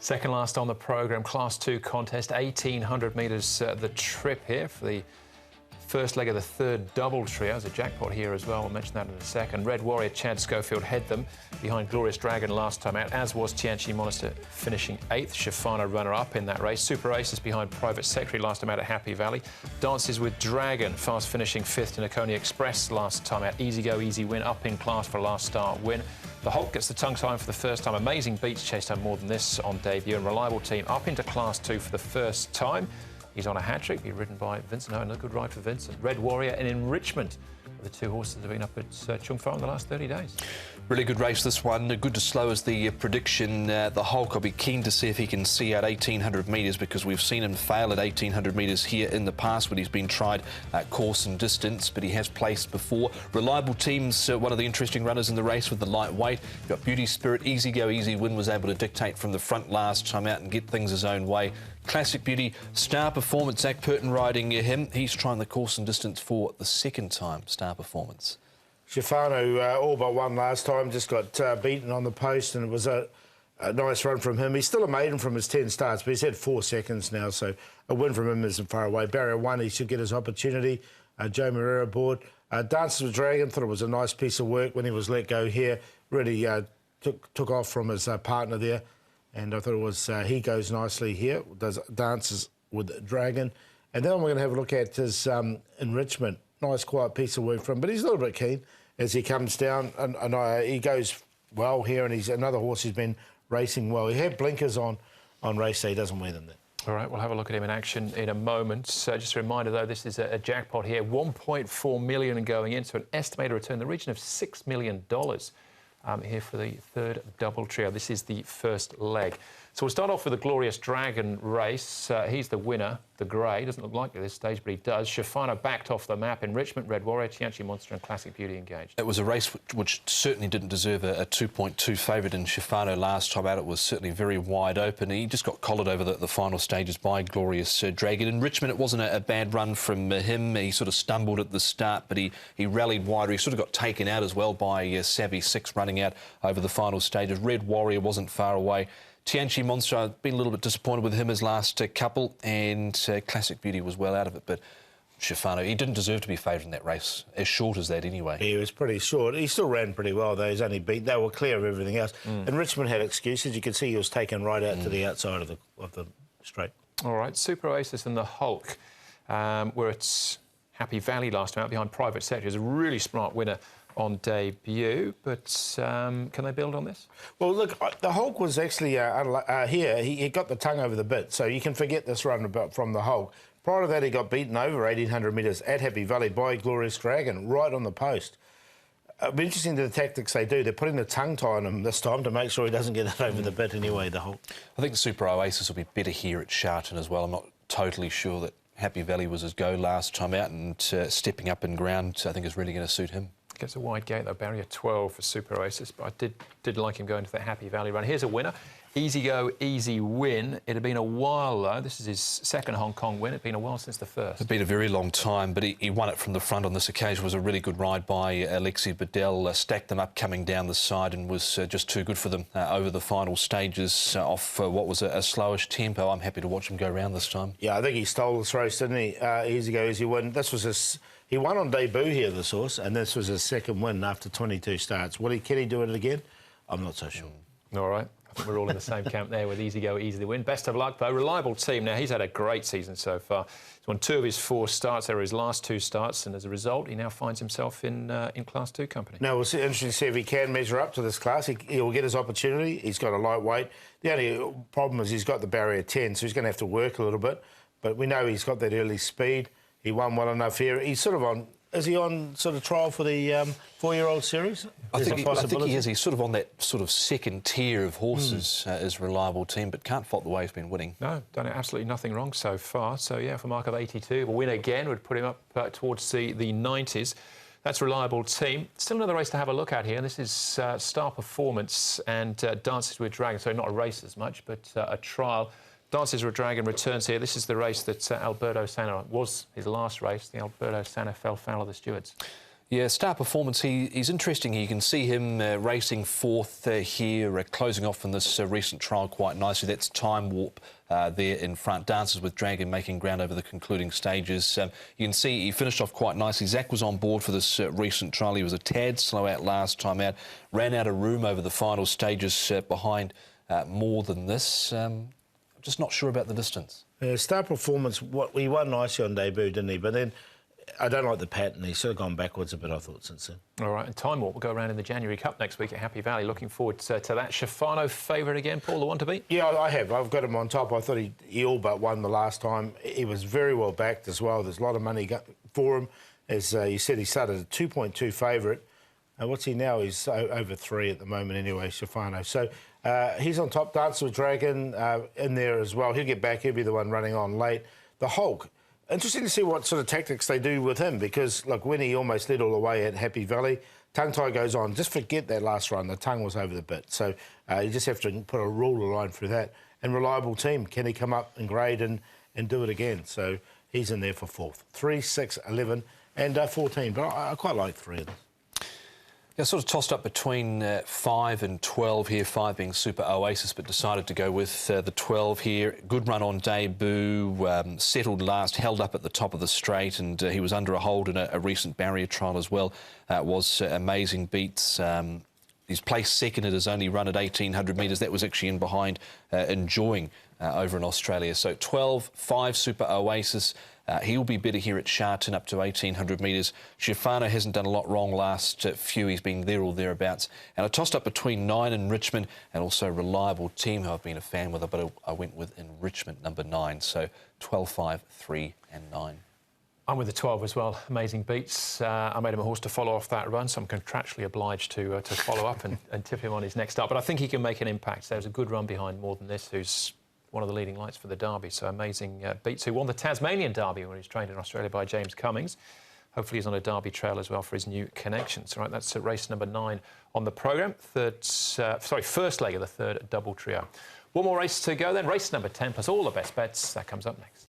Second last on the programme, Class 2 contest, 1,800 metres the trip here for the first leg of the third double trio. There's a jackpot here as well, we'll mention that in a second. Red Warrior, Chad Schofield head them behind Glorious Dragon last time out, as was Tianchi Monster finishing 8th. Shafano runner-up in that race. Super Aces behind Private Secretary last time out at Happy Valley. Dances with Dragon, fast finishing 5th to Nakoni Express last time out. Easy Go, Easy Win, up in class for a last start win. The Hulk gets the tongue time for the first time. Amazing Beats chased home more than this on debut. And Reliable Team up into Class 2 for the first time. He's on a hat-trick, be ridden by Vincent. Oh, another good ride for Vincent. Red Warrior and Enrichment, the two horses that have been up at Chung Fa in the last 30 days. Really good race, this one. Good to slow as the prediction. The Hulk, I'll be keen to see if he can see out 1,800 metres, because we've seen him fail at 1,800 metres here in the past when he's been tried at course and distance, but he has placed before. Reliable Team's one of the interesting runners in the race with the lightweight. You've got Beauty Spirit, Easy Go, Easy Win was able to dictate from the front last time out and get things his own way. Classic Beauty, Star Performance, Zach Purton riding him. He's trying the course and distance for the second time, Star Performance. Shafano all but won last time, just got beaten on the post, and it was a nice run from him. He's still a maiden from his 10 starts, but he's had 4 seconds now, so a win from him isn't far away. Barrier 1, he should get his opportunity. Joe Moreira aboard. Dances with Dragon, thought it was a nice piece of work when he was let go here. Really took off from his partner there, and I thought it was he goes nicely here, does Dances with Dragon. And then we're going to have a look at his Enrichment. Nice quiet piece of work from him, but he's a little bit keen as he comes down, and he goes well here, and he's another horse who's been racing well. He had blinkers on race day, he doesn't wear them there. All right, we'll have a look at him in action in a moment. Just a reminder, though, this is a jackpot here, 1.4 million going in, so an estimated return in the region of $6 million here for the third double trio. This is the first leg. So we'll start off with the Glorious Dragon race. He's the winner, the grey. Doesn't look like it at this stage, but he does. Shafano backed off the map. Enrichment, Red Warrior, Tianchi Monster and Classic Beauty engaged. It was a race which certainly didn't deserve a 2.2 favourite in Shafano last time out. It was certainly very wide open. He just got collared over the final stages by Glorious Dragon. Enrichment, it wasn't a bad run from him. He sort of stumbled at the start, but he rallied wider. He sort of got taken out as well by Savvy 6 running out over the final stages. Red Warrior wasn't far away. Tianchi Monster, I've been a little bit disappointed with him his last couple, and Classic Beauty was well out of it, but Shafano, he didn't deserve to be favoured in that race, as short as that anyway. He was pretty short. He still ran pretty well, though. He's only beat. They were clear of everything else. And Richmond had excuses. You could see he was taken right out to the outside of the straight. All right, Super Oasis and the Hulk, were at Happy Valley last time out behind Private Secretary. He was a really smart winner on debut, but can they build on this? Well, look, the Hulk was actually here. He got the tongue over the bit, so you can forget this run from the Hulk. Prior to that, he got beaten over 1,800 metres at Happy Valley by Glorious Dragon, right on the post. It'll be interesting to the tactics they do. They're putting the tongue tie on him this time to make sure he doesn't get it over the bit anyway, the Hulk. I think the Super Oasis will be better here at Sha Tin as well. I'm not totally sure that Happy Valley was his go last time out, and stepping up in ground, I think is really going to suit him. Gets a wide gate, though, barrier 12 for Super Oasis, but I did like him going to that Happy Valley run. Here's a winner. Easy Go, Easy Win. It had been a while, though. This is his second Hong Kong win. It had been a while since the first. It's been a very long time, but he won it from the front on this occasion. It was a really good ride by Alexi Bedell. Stacked them up coming down the side and was just too good for them over the final stages off what was a slowish tempo. I'm happy to watch him go around this time. Yeah, I think he stole this race, didn't he? Easy Go, Easy Win. This was his... He won on debut here, this horse, and this was his second win after 22 starts. Can he do it again? I'm not so sure. All right. I think we're all in the same camp there with Easy Go, Easy Win. Best of luck, though. Reliable Team. Now, he's had a great season so far. He's won 2 of his 4 starts. They were his last 2 starts, and as a result, he now finds himself in Class 2 company. Now, we'll see, interesting to see if he can measure up to this class. He'll get his opportunity. He's got a lightweight. The only problem is he's got the barrier 10, so he's going to have to work a little bit. But we know he's got that early speed. He won well enough here. He's sort of on... Is he on sort of trial for the 4-year-old series? I think he is. He's sort of on that sort of second tier of horses as Reliable Team, but can't fault the way he's been winning. No, done absolutely nothing wrong so far. So, yeah, for a mark of 82, a win again would put him up towards the 90s. That's Reliable Team. Still another race to have a look at here. This is Star Performance and Dances with Dragon. So not a race as much, but a trial. Dances with Dragon returns here. This is the race that Alberto Sana was his last race. The Alberto Sana fell foul of the stewards. Yeah, star performance. He's interesting. You can see him racing fourth here, closing off in this recent trial quite nicely. That's Time Warp there in front. Dances with Dragon making ground over the concluding stages. You can see he finished off quite nicely. Zach was on board for this recent trial. He was a tad slow out last time out. Ran out of room over the final stages behind more than this. Just not sure about the distance. Star performance, he won nicely on debut, didn't he? But then I don't like the pattern. He's sort of gone backwards a bit, I thought, since then. All right, and Time Warp will go around in the January Cup next week at Happy Valley. Looking forward to that. Shafano favourite again, Paul, the one to beat? Yeah, I have. I've got him on top. I thought he all but won the last time. He was very well backed as well. There's a lot of money for him. As you said, he started a 2.2 favourite. What's he now? He's over 3 at the moment anyway, Shafano. So he's on top. Dance with Dragon in there as well. He'll get back. He'll be the one running on late. The Hulk. Interesting to see what sort of tactics they do with him because, look, when he almost led all the way at Happy Valley, tongue tie goes on. Just forget that last run. The tongue was over the bit. So you just have to put a ruler line through that. And reliable team. Can he come up and grade and do it again? So he's in there for 4th. 3, 6, 11 and 14. But I quite like 3 of them. Yeah, sort of tossed up between 5 and 12 here, 5 being Super Oasis, but decided to go with the 12 here. Good run on debut, settled last, held up at the top of the straight, and he was under a hold in a recent barrier trial as well. Was amazing beats. He's placed second at his only run at 1,800 metres. That was actually in behind Enjoying over in Australia. So 12, 5 Super Oasis. He'll be better here at Sha Tin up to 1,800 metres. Shafano hasn't done a lot wrong last few. He's been there or thereabouts. And I tossed up between 9 and Richmond and also Reliable Team, who I've been a fan with, but I went with Enrichment number 9. So 12, 5, 3 and 9. I'm with the 12 as well. Amazing beats. I made him a horse to follow off that run, so I'm contractually obliged to follow up and tip him on his next start. But I think he can make an impact. There's a good run behind More Than This, who's one of the leading lights for the Derby. So amazing beats. Who won the Tasmanian Derby when he was trained in Australia by James Cummings. Hopefully he's on a Derby trail as well for his new connections. All right, that's race number 9 on the programme. First leg of the third double trio. One more race to go then. Race number 10 plus all the best bets. That comes up next.